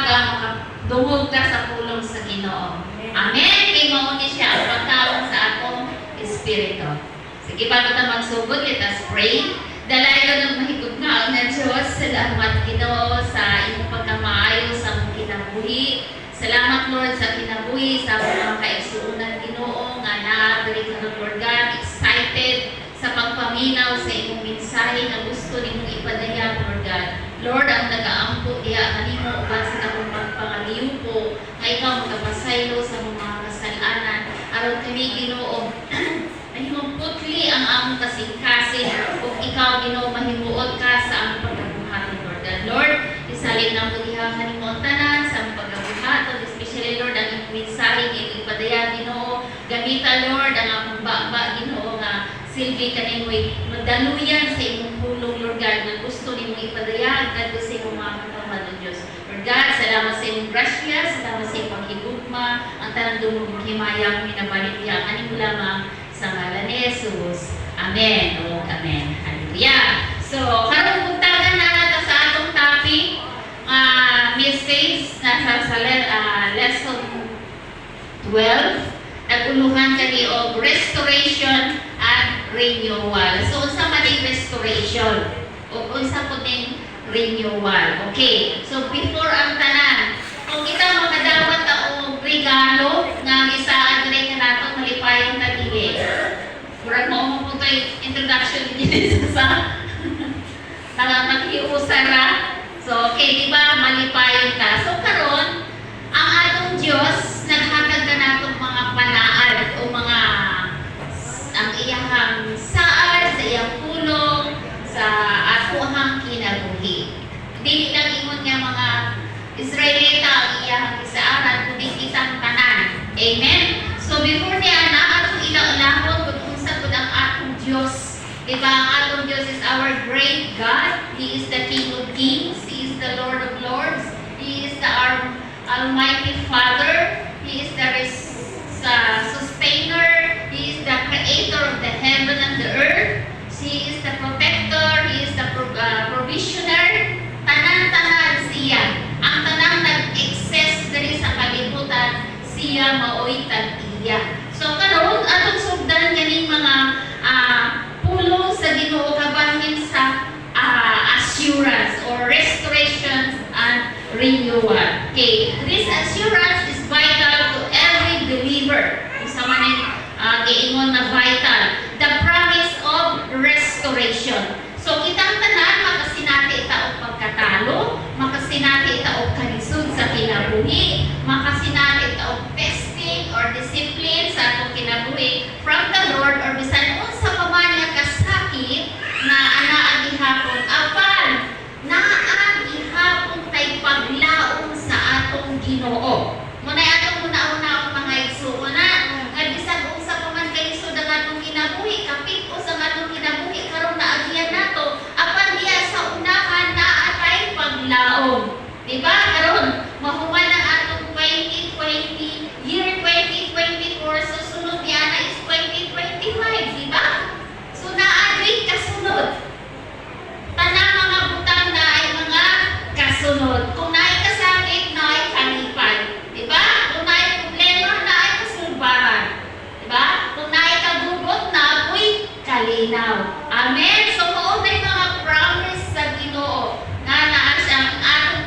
umaga, makadungog ka sa pulong sa Ginoo. Amen. Kay mao ni siya ang pagkaon sa atong espiritu. Sige, bago ta magsugod, let us pray. Dalayan ng mahigugnaon na Diyos, salamat Ginoo sa iyong pagkamaayo sa among kinabuhi. Salamat Lord sa kinabuhi, sa mga kaigsuunan Ginoo nga naabalik ka Lord God, excited sa pagpaminaw sa iyong mensahe na gusto nimong ipadayag Lord God. Lord, ang nag-aampo diya kanimo uban sa akong pagpangaliupo nga ikaw magkapasaylo sa mga kasalanan aron kami Ginoo mahimong putli ang among kasing-kasing ug ikaw Ginoo mahimuot ka sa among pagkabuhaton Lord God. Lord, isalin na mo diha kanimo ang tanan sa among pagkabuhaton, especially Lord ang imong mensahe nga ipadayag Ginoo. Gamita Lord ang among baba Ginoo nga silbi kanimoy madaluyan sa imong pulong Lord God na gusto nimong ipadayag kadto sa imong mga katawan Diyos. Lord God, salamat sa imong grasya, salamat sa imong paghigugma, ang tanang dumugong himayang minabalik diha kanimo lamang sa ngalan ni Jesus. Amen. O amen. Hallelujah. So, karong buntagan na nato sa atong topic, message na sa lesson 12. Nag-uluhan kani og restoration at renewal. So, unsa man ang restoration? O unsa po ning renewal? Okay. So, before ang tanan, kung kita makadawat og regalo nga gisaan dire kanato malipayong tagili. Murag mo po tay introduction din sa naghiusara. So, okay, di ba malipayong ka? So, karon ang atong Dios naghatag ka natong mga panaad o mga ang iyahang saad sa iyang pulong sa atohang kinabuhi. Dili lang ingon nga mga Israelita ang iyahang isaaran kundi kitang tanan. Amen. So before niya na atong ilahon kung unsa pud ang atong Dios. Diba ang atong Dios is our great God. He is the King of Kings. He is the Lord of Lords. He is the Almighty Father. He is the sustainer. He is the creator of the heaven and the earth. He is the protector. He is the provisioner. Tanan-tanan siya. Ang tanang nag-exist diri sa kalibutan, siya mao'y tag-iya. So karon atong sugdan kaning mga pulong sa Ginoo kabahin sa assurance or restoration and renewal. Okay, this assurance is vital to every believer. Sa maning giingon na vital, the promise of restoration. So kitang tanan makasinati ta og pagkatalo, makasinati ta og kalisod sa kinabuhi, makasinati ta og testing or discipline sa atong kinabuhi from the Lord or bisan unsa pa man nga kasakit na anaa gihapon apan naa gihapon tay paglaom sa atong Ginoo. Munay atong una-una ang mga igsuuna nga bisan unsa pa man kalisod ang atong kinabuhi, kapit-o sa atong kinabuhi karon naagiyan nato apan diya sa unahan naa tay paglaom. Diba? Karon mahuman ang atong 2020 year 2024 so sunod niya na is 2025, diba? So naadri kasunod. Tanang mga butang na ay mga kasunod. Kung naay kasakit, naay kalipad. Diba? Kung naay problema, naay kasulbaran. Diba? Kung naay kagugot, naapoy kalinaw. Amen? So maunay mga promise sa Ginoo na naa siyang atong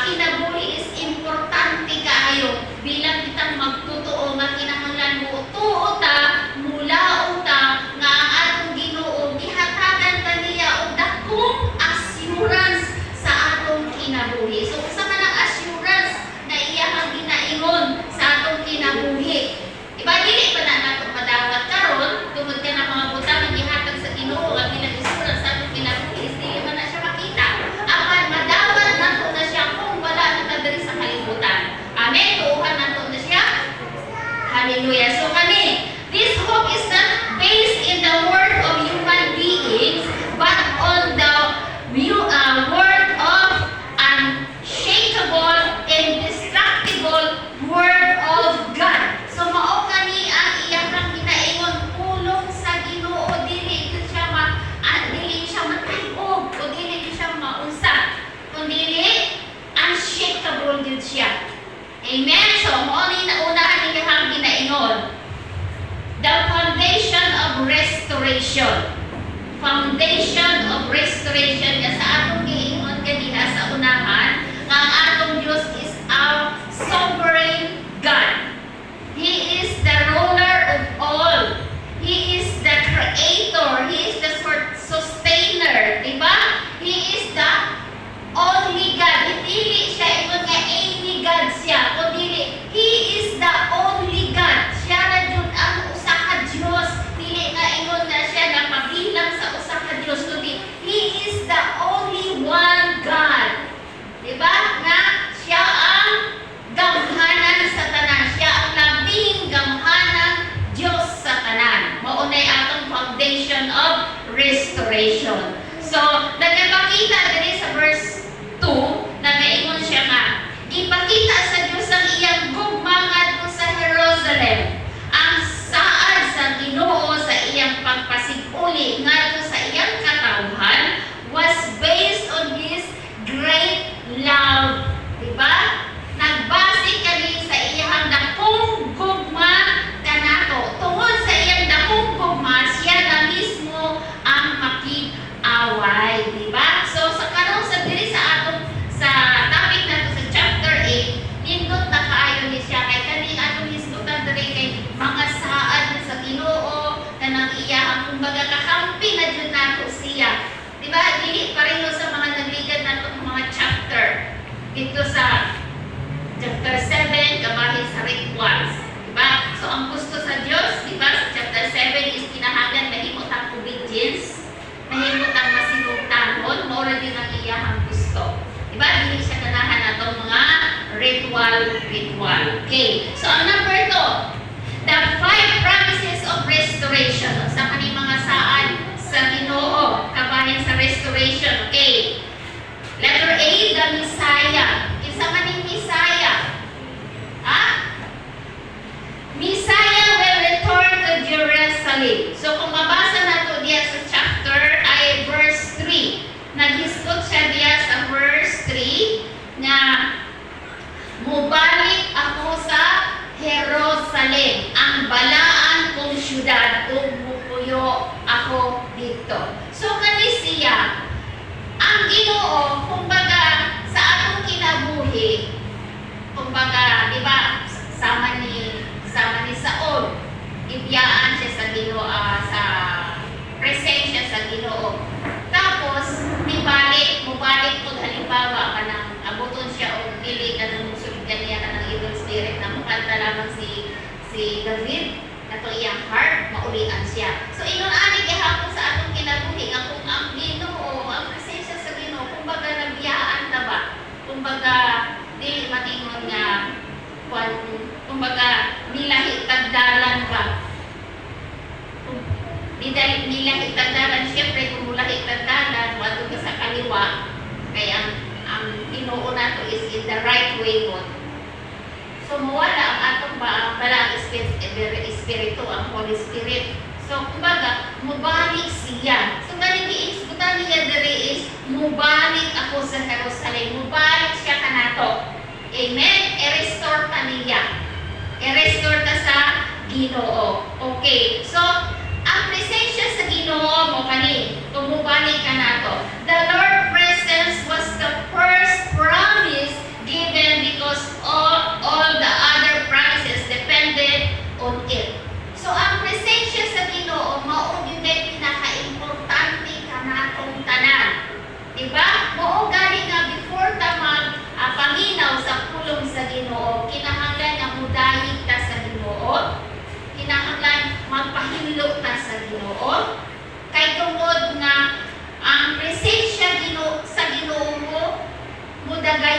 kinabuhi is importante kaayo bilang kitang magtotoo nga kinahanglan mo tuo ta mulaon ta nga ang atong Ginoo gihatagan kaniya og dakong assurance sa atong kinabuhi. So usa man ang assurance na iyahang ginaingon sa atong kinabuhi. Iba dili pa na nato madawat karon tungod ka na mga butang nga gihatag sa Ginoo nga ginag-assurance sa atong kinabuhi is dili man na siya makita. Apan madawat nato na siya kung wala na diri sa kalibutan. Amen. Tuuhan nato na siya. Hallelujah. So kani, this hope is not based in the word of human beings, but on the word of unshakable restoration. Foundation of restoration. Kaya sa atong giingon kaniha sa unahan, nga ang atong Diyos is our sovereign God. He is the ruler of all. He is the creator. He is the sustainer. Diba? He is the only God. Hindi siya ingon nga any God siya. Kundi He is the only God. Siya na jud ang usa ka Dios. Dili nga ingon na siya na mabilang sa usa ka Dios. Kundi He is the only one God. Diba? Nga siya ang gamhanan sa tanan. Siya ang labing gamhanan Diyos sa tanan. Maunay atong foundation of restoration. So, nagpakita diri sa verse 2, nagaingon siya nga, gipakita sa Diyos ang iyang gugma ngadto sa Jerusalem. Ang saad sa Ginoo sa iyang pagpasiguli ngadto sa iyang katawhan was based on His great love. Diba? Nagbase kani sa iyang dakong gugma kanato. Tungod sa iyang dakong gugma, siya na mismo ang makig-away. Diba? So, sa karon sa diri sa atong sa topic nato sa chapter 8, nindot na kaayo ni siya kay kani atong hisgutan diri kay mga saad na sa Ginoo kanang iya ang kumbaga kakampi na jud nato siya. Diba? Dili pareho sa mga nagligad nato mga chapter dito sa chapter 7 kabahin sa rituals. Diba? So ang gusto sa Dios, diba, sa chapter 7 is kinahanglan mahimot ang obedience, mahimot ang masinugtangon, mao din ang iyahang gusto. Diba? Dili siya ganahan atong mga ritual. Okay. So ang number 2, the 5 promises of restoration. Sa kaning mga saan sa Ginoo kabahin sa restoration. Okay. Letter A, the Messiah. Isa maning Messiah. Ha? Messiah will return to Jerusalem. So kung mabasa nato diya sa chapter ay verse 3. Naghisgot siya diya sa verse 3 nga mubalik ako sa Jerusalem, ang balaan kong syudad, ug mupuyo ako dito. So kani siya ang Ginoo, kumbaga, sa atong kinabuhi, kumbaga, di ba, sama ni Saul, ibiyaan siya sa Ginoo, sa presensya sa Ginoo. Tapos, mubalik po halimbawa ka nang abuton siya o dili ka nang musulit niya ka ng evil spirit na mukanta lamang si David, nato iyang heart, maulian siya. So, inon-ani gihapon sa atong kinabuhi, nga kung ang Ginoo, ang presensya sa Ginoo, kumbaga nabiyaan ta ba? Kumbaga, dili matingon nga, kumbaga, nilahi tagdalan ba? Nilahi tagdalan, siyempre kung mulahi tagdalan, wato ka sa kaliwa, kaya ang Ginoo nato is in the right way mo. So, mawala ang atong balang espiritu, ang Holy Spirit. So, kumbaga, mubalik siya. So, ganun iisgutan niya diri is, mubalik ako sa Jerusalem. Mubalik siya kanato. Amen? I-restore ka niya. I-restore ka sa Ginoo. Okay. So, ang presensya sa Ginoo mo kani, kung mubalik ka nato. The Lord's presence was the first promise given because all the other promises depended on it. So, ang presensya sa Ginoo, mao yun ay pinaka-importante ka natong tanan. Diba? Mao gani nga before ta paminaw sa pulong sa Ginoo, kinahanglan nga mudayig ta sa Ginoo, kinahanglan magpahilo ta sa Ginoo, kay tungod nga ang presensya sa Ginoo mo, mudagay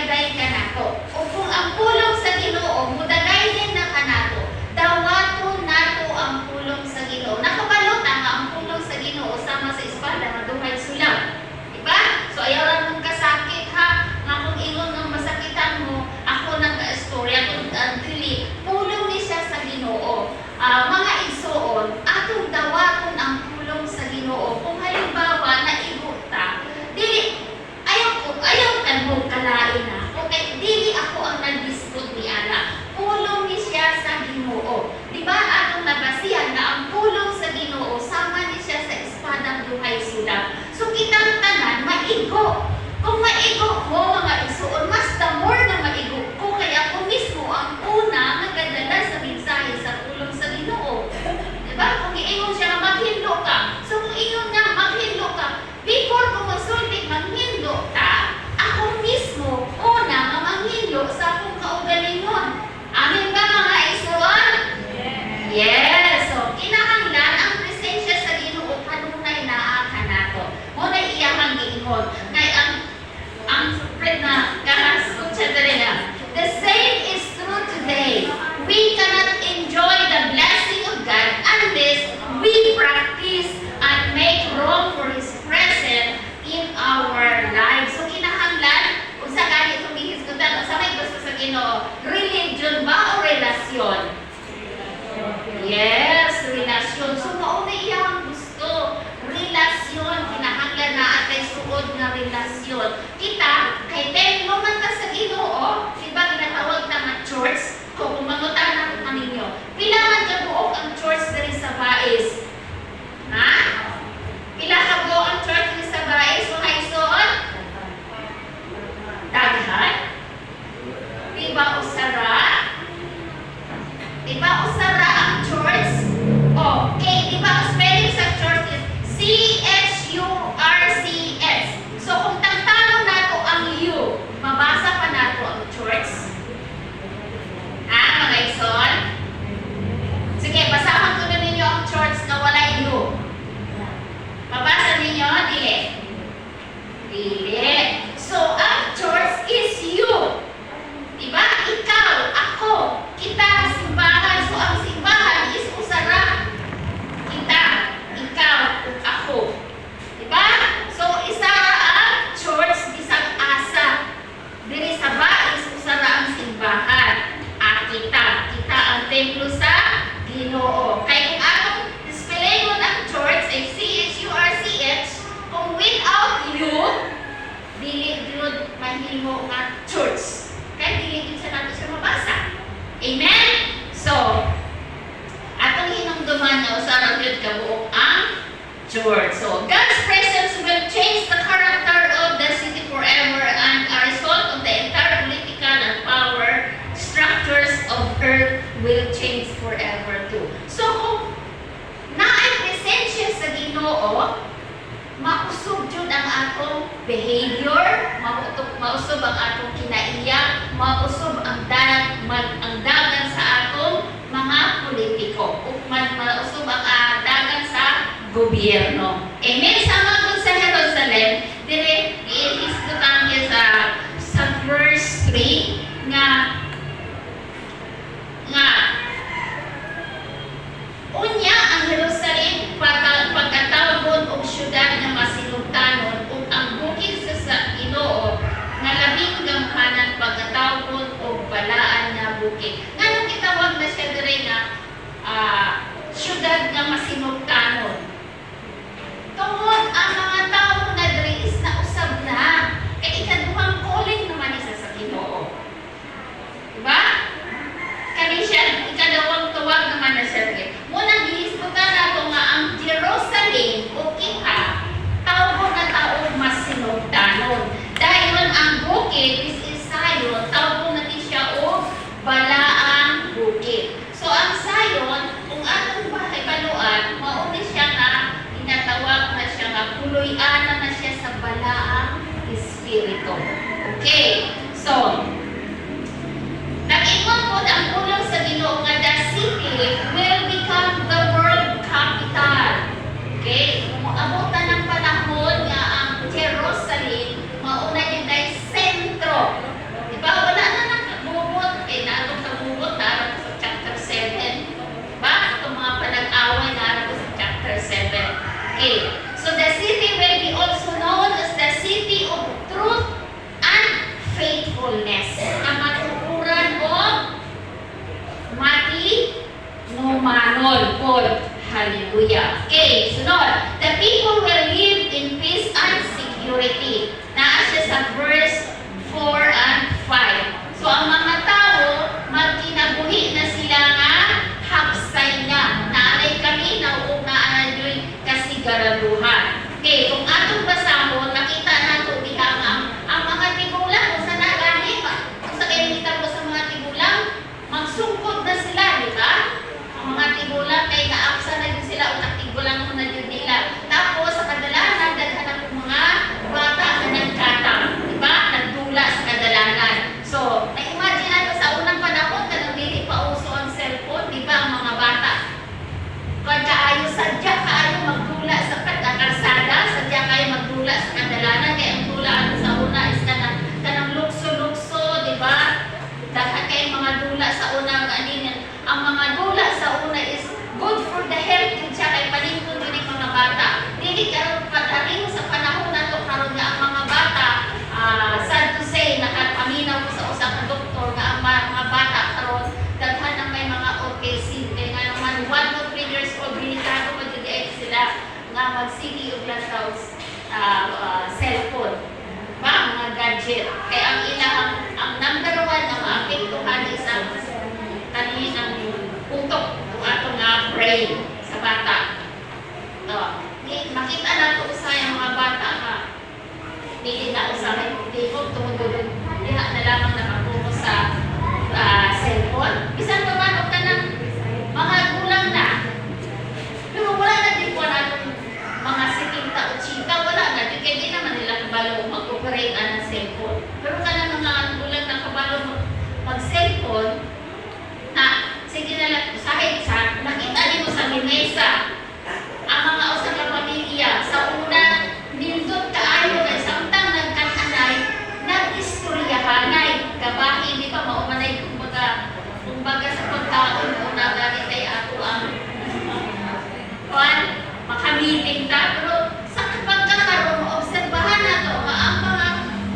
Ginoo. Religion ba o relasyon? Yes, relasyon. So, mauna iyang gusto. Relasyon. Kinahanglan na atay suod nga relasyon. Kita, kay templo man ta sa Ginoo, diba ginatawag na nga church? Kung mangutan na ko ninyo. Pila man ka buok ang church diri sa Bais? Ha? Pila ka buok ang church diri sa Bais? Mga isuon? Daghan? Diba usara? Diba usara ang church? Okay, diba ang spelling sa church is C-H-U-R-C-S. So kung tagtanong nato ang U, mabasa pa nato ang church? Ha, mga ison? Sige, basahan ko na ninyo ang church na wala U. Mabasa ninyo? Dili. Dili. So, ang church is you. Diba? Ikaw, ako, kita, simbahan. So, ang simbahan is usara. Kita, ikaw, ako. Diba? So, isa ang church, isang asa. Diri sa Bais, usara ang simbahan. Kita ang templo sa Ginoo. Kaya kung atong display mo ng church ay C-H-U-R-C-H, kung without you, dili yun mahimo nga church. Kaya dili yun sa nato siya mabasa. Amen? So, atong hinumduman na usarang yun kabuok ang church. So, God's presence will change the character of the city forever and a result of the entire political and power structures of earth will change forever too. So, kung naay presensya sa Ginoo, mausog jud ang atong behavior, mausog ang atong kinaiya, mausog ang dagan sa atong mga politiko, ug mausog ang dagan sa gobyerno. Amen. Sama sa Jerusalem, dire iisgutan sa verse 3 nga unya ang Jerusalem pagkatawgon og syudad nga masinugtanon ug ang bukid sa Ginoo nga labing gamhanan pagkatawgon og balaan nga bukid. Nganong gitawag na siya dire nga syudad nga masinugtanon? Tungod ang mga tawo nga dire is nausab na kay ikaduhang calling naman isa sa Ginoo. Diba? Kani siya ikadawang tuwag naman na siya. Muna gihisgutan nato nga ang Jerusalem o kita tawag na taong masinugtanon. Dahil ang bukid is Zion, tawag natin siya o balaang bukid. So ang Zion, kung atong baluan, mauni siya nga inatawag na siya nga puloy-ana na siya sa balaang espiritu. Okay. So, nag-ingon po ang ulang sa Ginoo nga the city will become the world capital. Okay? Abutan ng panahon nga ang Jerusalem mauna yun dahil sentro. Diba? Wala na nakabubot. Natong kabubot na sa chapter 7. Diba? Itong mga panag-away na sa chapter 7. Okay. So the city will be also known as the city of truth and faithfulness. Kamatukuran o Numanol Paul. Hallelujah. Okay, sunod. The people will live in peace and security. Naa siya sa verse 4 and 5. So, ang mga tao, magkinabuhi na sila nga hapsay na. Naalay kami na uungaan yung kasigaraduhan. Okay, kung atong basahon, nakita nato diha nga ang mga tigulang, kung saan nagani pa, kung sa kayo nakita mo sa mga tigulang, magsungkod na sila, di ba? Ang mga tigulang, kay naapsa na din sila, o tigulang mo na din nila. budget. Kaya ang ilang, ang number one na maapektuhan isang kaninang utok o ato nga brain sa bata. Makita na ito sa yung mga bata ha. Hindi na usahin hindi ko tumutulog. Diha na lamang nakapokus sa cellphone. Bisan pa man o ka ng mga gulang na. Pero wala na din po natin mga 70 o chika. Wala na din. Kaya di naman nila kabalo mag-operate ng cellphone. Pero ka na mga gulang na kabalo mag-cellphone na sige na lang usahin sa nakita din mo sa limesa. Ang mga usap ng pamilya sa una nindot kaayo kay samtang nagkananay nag-istoryahanay kabahin di pa maumanay kumbaga sa pagkaon o nagalit ay ako ang makamiting ta pero sa pagkakaroon obserbahan na to nga ang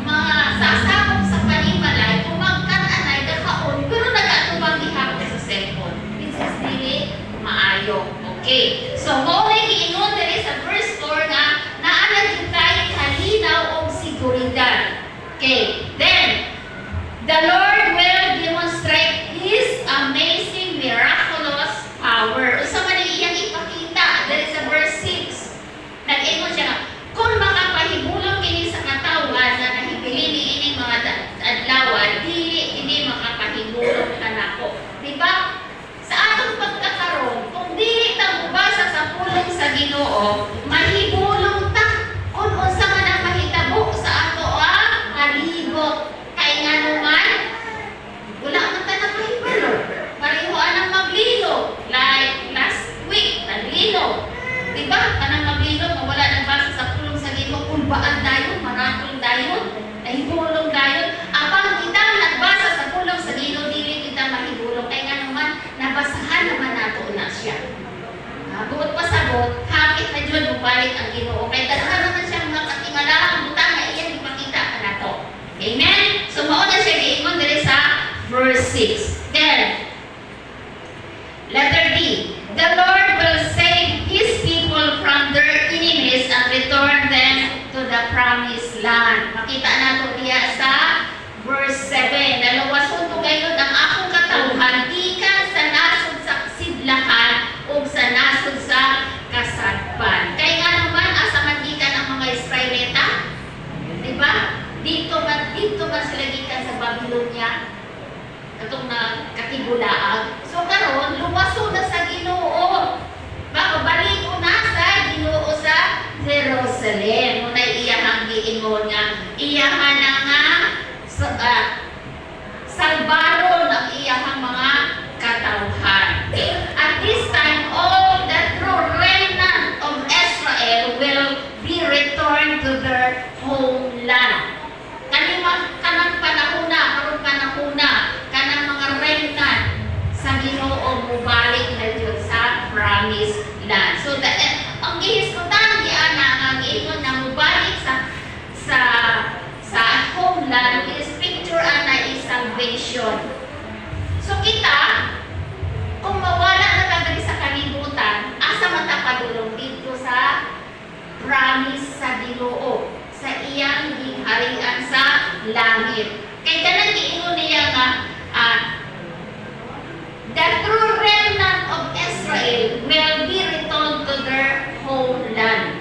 mga sasakop sa panimalay kung magkananay kakaon pero nagatubang ihapon sa cellphone which is really maayo. Okay, so mo na giingon diri sa verse 4 nga naala gyud kay kalinaw og seguridad. Okay, then the Lord will demonstrate His amazing miraculous power. Usa man iyang ipakita diri sa verse 6. Nag-ingon siya nga kung makapahibulong kini sa katawan na nahibili niining mga adlaw dili ini makapahibulong kanako. Di ba? Sa atong pagkakaroon, kung dili ta mubasa sa pulong sa Ginoo, mahibulong ta kung unsa man ang mahitabo sa ato palibot. Kay nganuman, wala man ta nagpahibalo. Parihuan ang maglilo. Like last week, naglilo. Diba? Kanang maglilo, wala nang basa sa pulong sa Ginoo, kulbaan dayon, maratong dayon, nahibulong dayon. Apang kita nagbasa sa pulong sa Ginoo, dili kita mahibulong. Kay nganuman, nabasahan naman nato na siya. Buot pasabot, hapit na dyan bubalik ang Ginoo. Kaya dalawa naman siyang makatingala, butang na iyan ipakita ka na to. Amen? So, mauna siya giingon diri sa verse 6. Then, letter D. The Lord will save His people from their enemies and return them to the promised land. Makita nato diya sa verse 7. Naluwason to gayon ang akong katawhan, gikan sa nasod sa sidlakan o sa nasod sa kasadpan. Kaya nga naman, asa man gikan ang mga Israelita? Diba? Dito man sila gikan sa Babylonia. Katong na kakigulaag. So karon luwaso na sa Ginoo. Balik ko na sa Ginoo sa Jerusalem. Muna iyahang giingon nga, iyahan na nga salbaron ang iyahang mga katawhan. At this time, all the true remnant of Israel will be returned to their homeland. Kanang panahuna, kanang mga remnant sa Ginoo mubalik na dyan sa promised land. So, ang gihiskutan diana nga giingon na mubalik sa homeland is picture ana is salvation. So kita, kung mawala na ka diri sa kalibutan, asa man ta padulong dito sa promise sa Ginoo, sa iyang gingharian sa langit. Kay kanang giingon niya nga the true remnant of Israel will be returned to their homeland.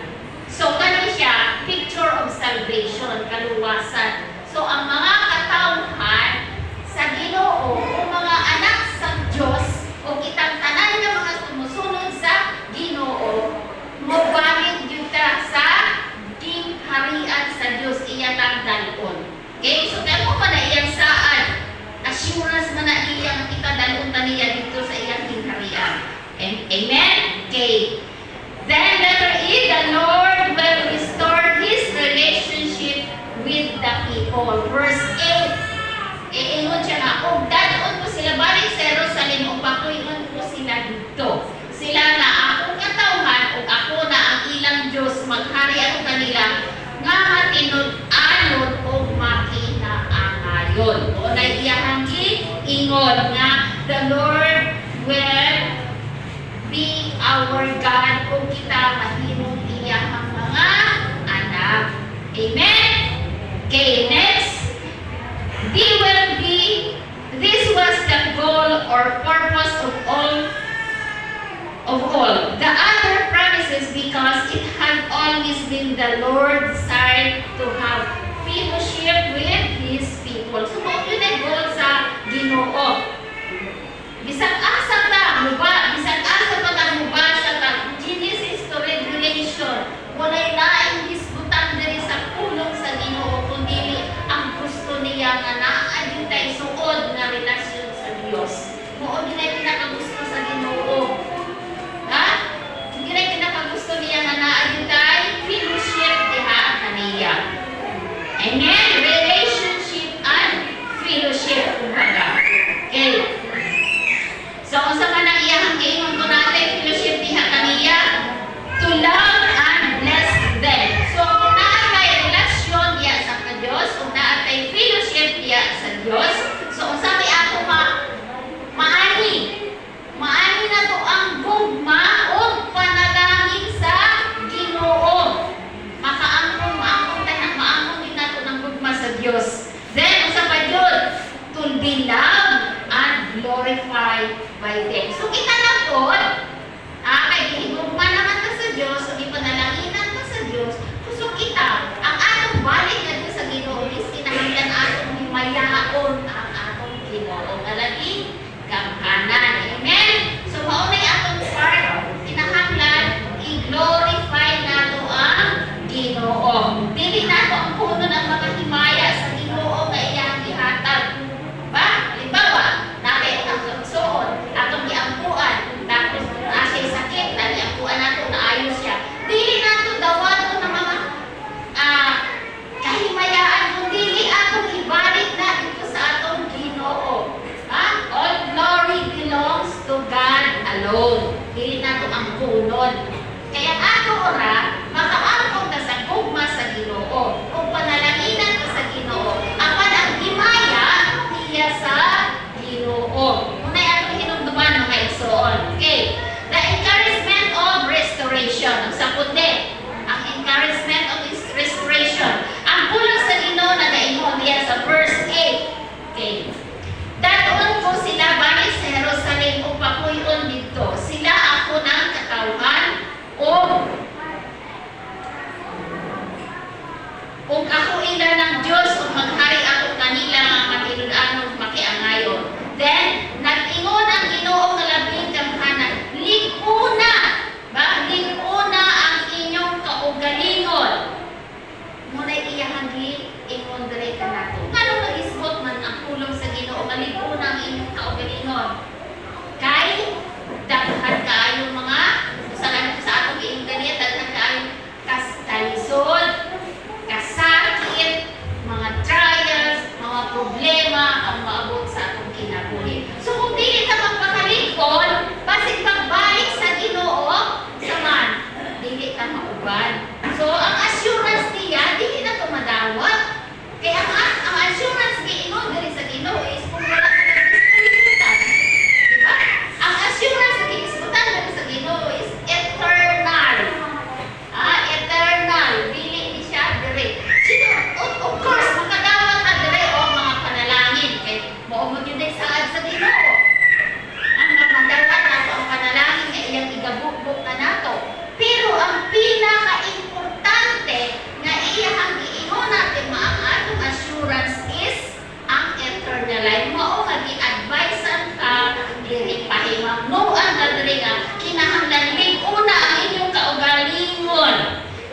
So kani siya picture of salvation, kaluwasan. So ang mga katawhan sa Ginoo o mga anak sa Dios o kitang tanan nga mga sumusunod sa Ginoo, mobalik jud ta sa gingharian sa Dios iyang dalon. Okay, so kamo pa na iyang saan assurance man na iyang kita dalon taniya dito sa iyang gingharian. Amen. Okay. Then letter E, the Lord will restore His relationship with the people. Verse 8. Iingon siya nga, kung dadon ko sila balik sa Jerusalem, o pakuingon ko sila dito. Sila na akong katawhan, o ako na ang ilang Diyos, maghari ako kanila, nga matinud-anod o makinaangayon. O na iyahang ingon nga, the Lord will be our God kung kita mahimong iyahang mga anak. Amen? Okay, next. essential goal or purpose of all. The other promises, because it had always been the Lord's desire to have fellowship with His people. So, kung yun ay goal sa Ginoo, bisag asa ta mubasa ta Genesis to Revelation, walay laing hisgutan diri sa pulong sa Ginoo kundi ang gusto niya nga naa gyud tay suod nga relasyon sa Dios. Mao dinay pinakagusto sa Ginoo. Ha? Dinay pinakagusto niya nga naa gyud tay fellowship diha kaniya. Amen. Relationship and fellowship kumbaga. Okay. So, unsa man ang iyang giingon ko natin, fellowship diha kaniya, to love and bless them. So, kung naatay relasyon diya sa Dios, kung naatay fellowship diya sa Dios, so unsa may ato maani na to ang gugma o panalangin sa Ginoo. Maangkon din nato ng gugma sa Dios. Then, unsa pa yun? To be loved and glorified by them. So, kita na po, kay gihigugma naman ka sa Diyos, so ipanalaginan ka sa Diyos, so kita, ang atong balik na sa Ginoo is kinahanglan atong himayaon ang atong Ginoo. Kalagi, gamhanan. Amen? So, maunay atong part, kinahanglan, i-glorify nato ang Ginoo. Dili nato ang puno ng mga himaya sa Ginoo nga iyang gihatag. Ba? Halimbawa, natin ang suon, atong giampuan, tapos asay sakit, dahil ampuan nato na ayos siya. Dili nato dawato ng mga kahimayaan, kung dili atong ibalik na ito sa atong Ginoo. All glory belongs to God alone. Dili nato ang punon. Kaya ato ora, makaangkon ka sa gugma sa Ginoo. Kung panalaginan ka sa Ginoo, apan ang himaya niya sa Ginoo. Munay atong hinumduman mga igsoon. Okay. The encouragement of restoration. Ang sapundi, ang encouragement of restoration. Ang pulang sa Ginoo na naingon diya sa verse 8. Okay. Datoon ko sila balik sa Jerusalem o pakuyon dito. Sila ako ng katawhan o ako ila ng Diyos o maghari ako kanila nga matilud-anon makiangayon. Then, nag-ingon ang Ginoo nga labing gamhanan, liguna ang inyong kaugalingon. Muna'y iyang ingon dire kanato. Ngano mag-isbot man ang pulong sa Ginoo nga liguna ang inyong kaugalingon? Kay daghan kaayo mga sa atong giingon ganiya, daghan kaayo kalisod, kasakit, mga trials, mga problema ang maabot sa atong kinabuhi. So kung dili ka magpakalikon, basig pagbalik sa Ginoo, saman, dili ka mauban. So ang assurance niya, dili na ito madawat. Kaya ang assurance giingon diri sa Ginoo is kung wala ka ng isputan. Diba? Ang assurance na giisputan diri sa Ginoo is eternal. Eternal. Dili ni siya dire. Of course, makadawat na dire o mga panalangin. Kaya maumod yun din saad sa Ginoo. Ang madawat nato ang panalangin na iyang igabukbuk na nato. Pero ang pinaka-importante na iyang giingon natin ang atong assurance is ang eternal life. Mao nga gi-advisean ka, giripahimangnuan ka dire nga kinahanglan liguna ang inyong kaugalingon.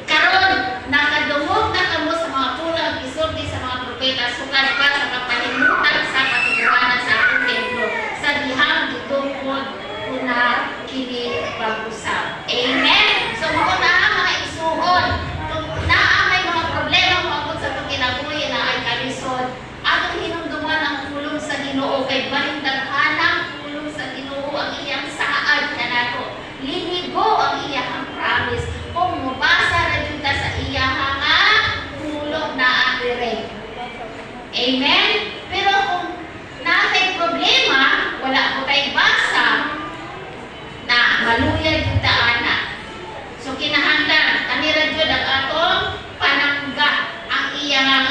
Karon nakadungog na kamo sa mga pulang isulti sa mga propeta sukad pa sa kapahimutan sa katuguhanan sa atong templo sa dihang gitungkod una kini pag-usap. Amen. So mao na ang mga igsuon. Kung naa may mga problema maabot sa atong kinabuhi na ay kalisod, atong hinumduman ang pulong sa Ginoo kay balindaghanang pulong sa Ginoo ang iyang saad kanato. Linigo ang iyang promise. Kung mabasa na dito sa iyang pulong na dire. Amen? Pero kung natay problema, wala ko tayo basa na maluya yung taana. So kinahanglan, kanira dyan ang atong panangga ang iyang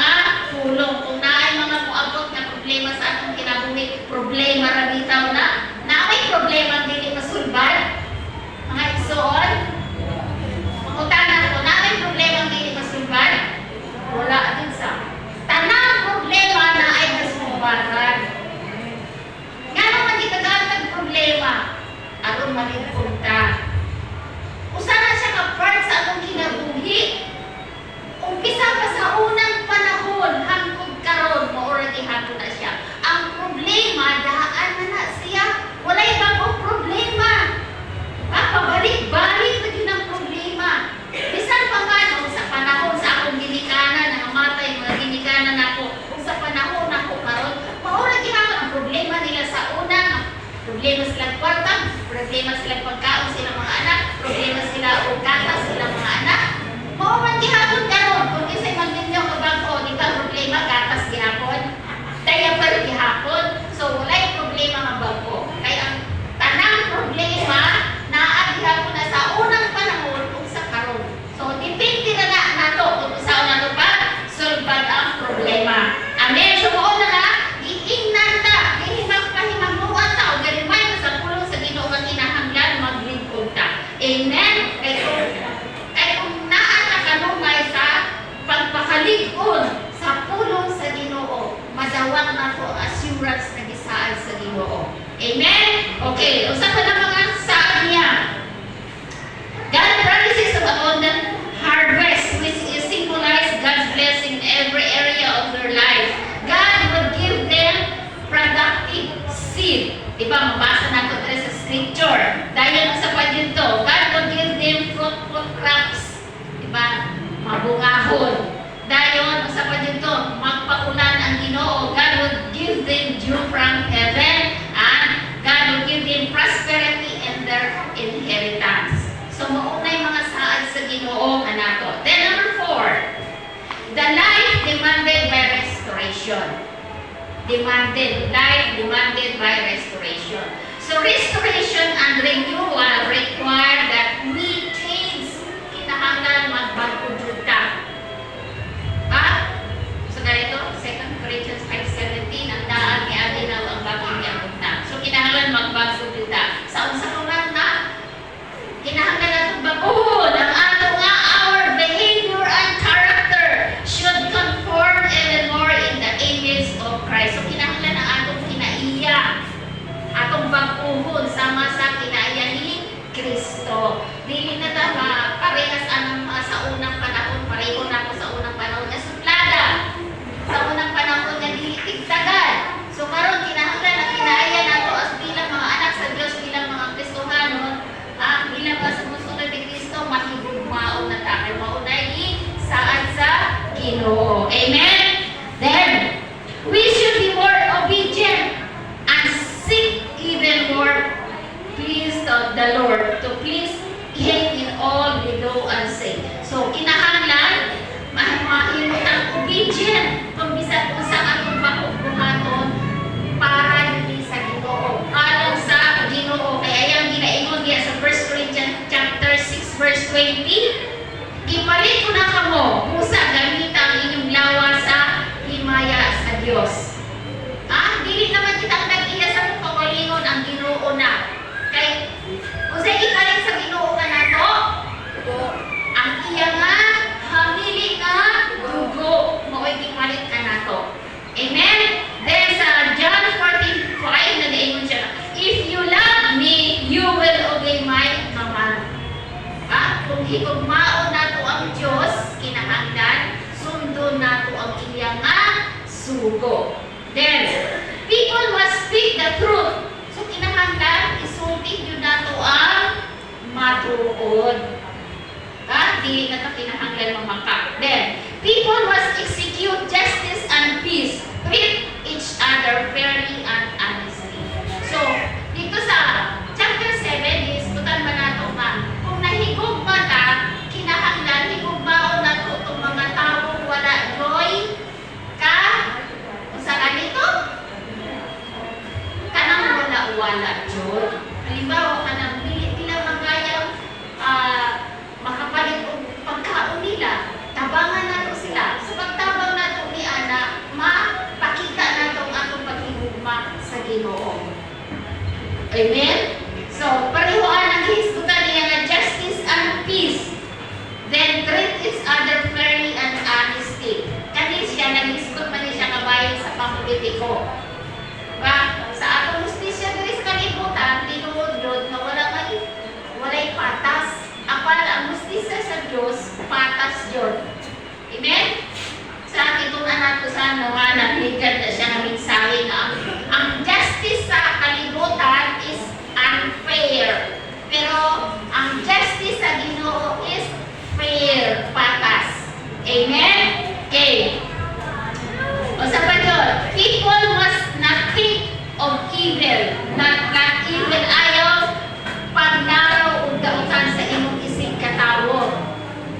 pulong. Kung naay mga muabot na problema sa atong kinabuhi, problema rabi aron malippunta. Usa na siya ka part sa akong kinabuhi. Umpisa pa sa unang panahon hangtod karon maura gihapon na siya. Ang problema daan na siya. Walay bagong problema. Pabalik-balik na yun ang problema. Bisan pa nga no, sa panahon sa akong ginikanan, nangamatay mga ginikanan ako, kung sa panahon ako karon, maura gihapon ang problema nila sa una. Problema silang kwarta, problema silang pagkaon silang mga anak, problema sila o gatas silang mga anak. Maura gihapon karon, kung isa'y magninyo ka bangko, di ba problema gatas gihapon? Diaper gihapon, so walay problema nga bangko. Kaya ang tanang problema naa gihapon na sa unang panahon ug sa karon. So depende na nato kung usaon nato pa sulbad ang problema. Amen. So mo na giingnan ta, gihimang-pahimangnuan ta ug galimay na sa pulong sa Ginoo nga kinahanglan maglingkod ta. Amen. Kay kung naa na kanungay sa pagpakalig-on sa pulong sa Ginoo, madawat na ko assurance na gisaad sa Ginoo. Amen. Okay, usa pa na mga saad niya. God promises of abundant harvest, which is symbolize God's blessing in every area of their life. God will give them productive seed. Diba, mabasa na ito sa scripture. Dahil sa pa dito, God will give them fruitful crops. Diba, mabungahon. Dahil sa pa dito, magpakulan ang Ginoo. God will give them dew from heaven, and God will give them prosperity in their inheritance. So, maunay mga saad sa Ginoo nga nato. Then number 4, the life demanded by restoration. Life demanded by restoration. So, restoration and renewal require that we change. Kinahanglan magbago jud ta. So, ganito, 2 Corinthians 5:17, ang daan ni Adinaw ang bagong yapunta. So, kinahanglan magbago jud ta. Sa unsa man na, kinahanglan natin baguhon ang ato nga our behavior and character should conform even more in the image of Christ. So, kinahanglan ang atong kinaiya, atong baguhon sama sa kinaiya ni Kristo. Dili na ta parehas anang sa unang panahon, pareho na ko sa unang panahon na suplada. Sa unang panahon nga dili tigtagan. So karon kinahanglan ang kinaiya nato as bilang mga anak sa Dios, bilang mga Kristohanon, bilang mga sumusunod ni Kristo, mahigugmaon na ta kay maunay ni saad sa Ginoo. Amen. Then we should be more obedient and seek even more please the Lord, to please Him in all we do and say. So, kinahanglan, mahimot ang obedient, kung bisan kung sa atong buhaton para hindi sa Ginoo. Alang sa Ginoo, kaya yung ginaingon niya sa 1 Corinthians chapter 6 verse 20, ipalit ko na kamo, musa gamita ang inyong lawa sa himaya sa Diyos. Dili naman kitang nag-iya sa pagkalingon ang Ginoo na. Kay kung sa ipalit sa Ginoo ka na to, ang iya nga, hamili nga, dugo, mao'y ipalit ka na to. Amen? Then sa John 14:5, nag-ingon siya, if you love me, you will obey my command. Kung higugmaon na to ang Diyos, kinahanglan, sundon na to ang iya nga sugo. Then, people must speak the truth. So, kinahanglan, isulti yun na to ang matuod. Dili na ito kinahanglan mamaka. Then, people must execute justice and peace. Treat each other fairly and honestly. So, dito sa chapter 7, isputan ba nato nga, kung nahigugma ta, kinahanglan, higugmaon na to itong mga tao wala joy, kung saan nito? Kanang wala joy. Halimbawa, kanang nila magayang makapalit o pagkaon nila, tabangan nato sila. Sa pagtabang nato ni Ana, mapakita nato ang atong paghigugma sa Ginoo. Amen? So, parehoan ang hisgutan niya nga justice and peace. Then, treat each other fairly and honesty. Kani siya, nag-hisgot man niya kabayan sa pampolitiko. Sa atong justisya diri sa kalibutan, tinuod na wala man Minsan naman nabigyan na siya ng mensahe na ang justice sa kalibutan is unfair. Pero ang justice sa Ginoo is fair, patas. Amen? Okay. O sa pa yun, people must not think of evil. Not evil ayaw paglaraw o dautan sa imong isig katawo.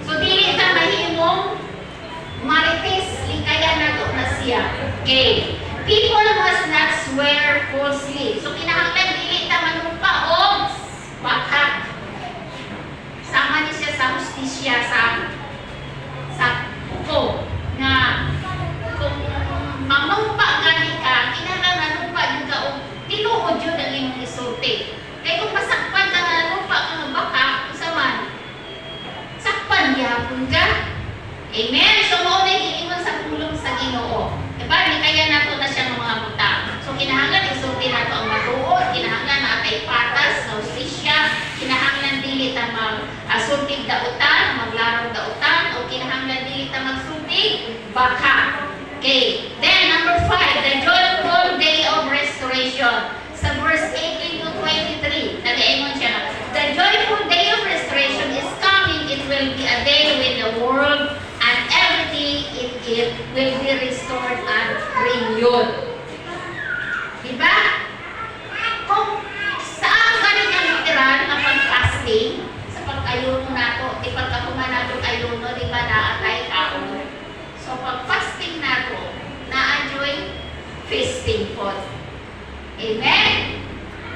So dili ka mahimong marites, likaya na to na siya. Okay. People must not swear falsely. So kinahanglan dili ta manumpa og baka. Sama ni siya sa hustisya sa ko na kung mamumpa gani ka, kinahanglan manumpa jud ka og tinuod jud ang imong isulti. Kay kung masakpan ka nga manumpa ka nga baka, usa man sakpan gyapon ka. Amen. So mao na giingon sa pulong sa Ginoo. Diba? Di kaya nato na siya ng mga buta. So kinahanglan isulti nato ang matuod, kinahanglan na atay patas, na hustisya, kinahanglan dili ta mag-asultig dautan, maglarong dautan, o kinahanglan dili ta magsultig baka. Okay. Then number 5, the joyful day of restoration. Sa verse 18 to 23, nag-ingon siya. The joyful day of restoration is coming. It will be a day when the world and everything in it will be restored and renewed. Diba? Kung saan galing ang literal na pag-fasting, sa pag-ayuno nato, ipagkakuman nato ayuno, di ba naatay kaon? So pag-fasting nato, na-enjoy feasting po. Amen?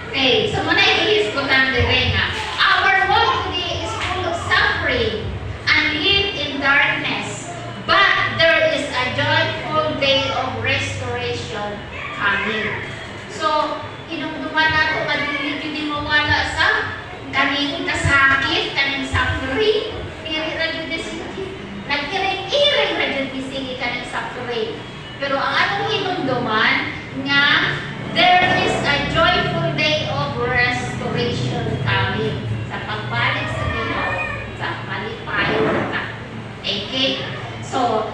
Okay, so muna ihisgutan din nga. Our world today is full of suffering and live in darkness. But there is a joyful day of restoration coming. So, inumduman nato kadili jud mawala sa kaning kasakit, kaning suffering. Diri ra jud sige. Nagkiring-iring ra jud sige kaning suffering. Pero ang atong hinumduman nga there is a joyful day of restoration coming. Sa pagbalik sa Ginoo, sa malipayon na. Okay? So,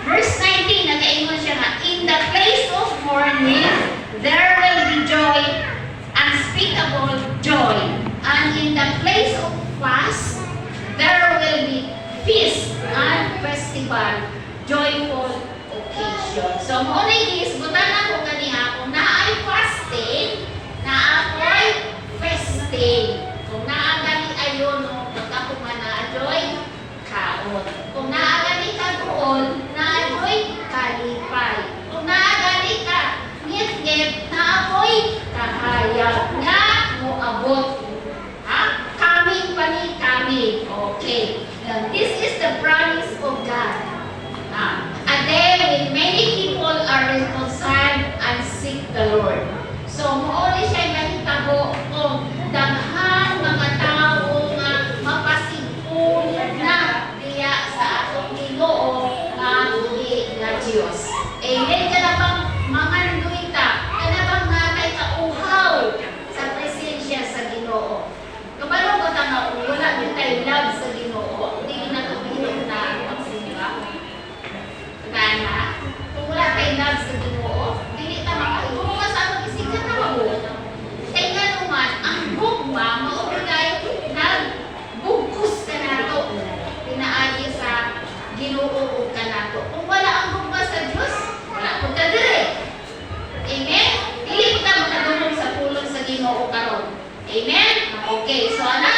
verse 19, nag-ingon siya nga, in the place of mourning, there will be joy, unspeakable joy. And in the place of fast, there will be feast and festival, joyful occasion. So, mo na iisgutan ako ganiha, kung naay fasting, naakoy festing. Kung naagani ayuno, pagkakuman na-joy, kaon. Kung naagani ka doon, na-joy, kalipay. Kung naagani ka, ngit-ngit, na-akoy, kahayag, na muabot. Ha? Coming pa ni coming. Okay. Now, this is the promise of God. A day when many people are reconciled and seek the Lord. So, mauli siya mahitabo kung daghang mga tao nga mapasigpon na diya sa atong Ginoo nga uli nga Diyos. Amen. Kana bang mga nduita, kana bang natay kauhaw sa presensya sa Ginoo. Kabalo ba ta nga wala gyud tay love sa Ginoo, di na to binom na ang pagsimba. Kana kung wala tay love sa Ginoo, dili ta makaigo ka sa atong isig ka tawo. Kay nganuman ang gugma mao gay nagbugkos ka nato. Pinaagi sa Ginoo ka nato. Kung wala ang gugma sa Dios, wala pud ka dire. Amen. Dili ta makadulong sa pulong sa Ginoo karon. Amen. Okay, so ana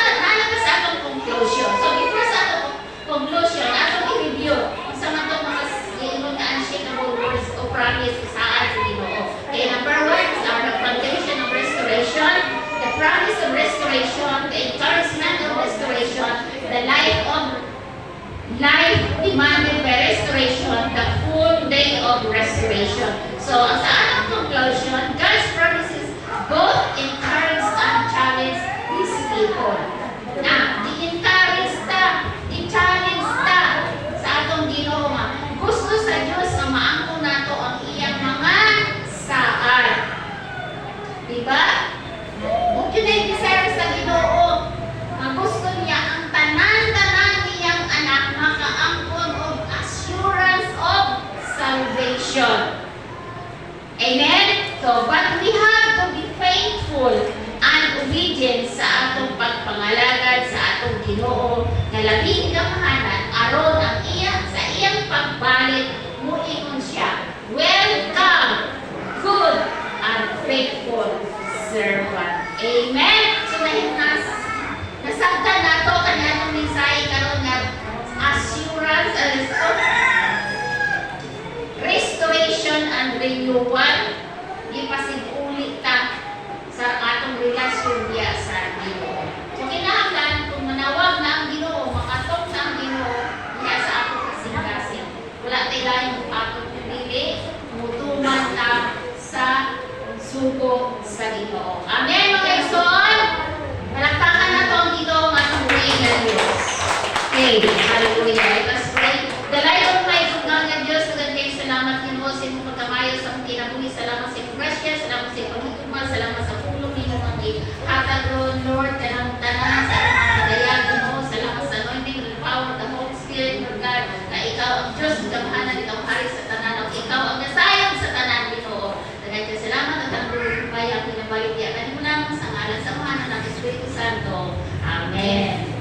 sa atong conclusion. So before sa atong conclusion, atong i-review sa mga mga ingon nga unshakable words o promise sa Ginoo. Okay, number 1 is our foundation of restoration, the promise of restoration, the encouragement of restoration, the life demanded by restoration, the full day of restoration. So sa atong conclusion, God's promises both encourage and challenge these people. Na, i-encourage ta, i-challenge ta sa atong Ginoo nga gusto sa Dios nga maangkon nato ang iyang mga saad. Diba? Kung yun ay desire sa Ginoo, nga gusto niya ang tanan-tanan niyang anak makaangkon of assurance of salvation. obedience sa atong pagpangalagad sa atong Ginoo nga labing gamahanan aron ang sa iyang pagbalik muingon siya, welcome, good and faithful servant. Amen. So nasabtan nato kaniadtong mensahe karon nga assurance restoration and renewal. Ipasiguli ta sa atong relasyon diya sa Ginoo. So kinahanglan kung manawag na ang Ginoo, makatok na ang Ginoo diya sa atong kasing-kasing. Wala tay lain atong pili, mutuman ta sa sugo sa Ginoo. Amen mga igsoon. Palakpakan nato ang Ginoo nga subuhi nga Dios. Okay, hallelujah. Let us pray. Dalay ko may bugang nga Dios, nagandang salamat Ginoo sa imong pagkamayo sa among kinabuhi. Salamat sa imong grasya, salamat sa imong pagtuman, salamat sa pulong nimo nga gihatag ron Lord kanang tanan sa imong mga kadayag Ginoo. Salamat sa anointing and power of the Holy Spirit, Lord God, na ikaw ang Diyos, ang gamahanan, ikaw ang hari sa tanan, o ikaw ang nasayang sa tanan Ginoo. Daghang salamat at ang bayang pinabalik diya kanimo nang sa ngalan sa Ama ng Espiritu Santo. Amen.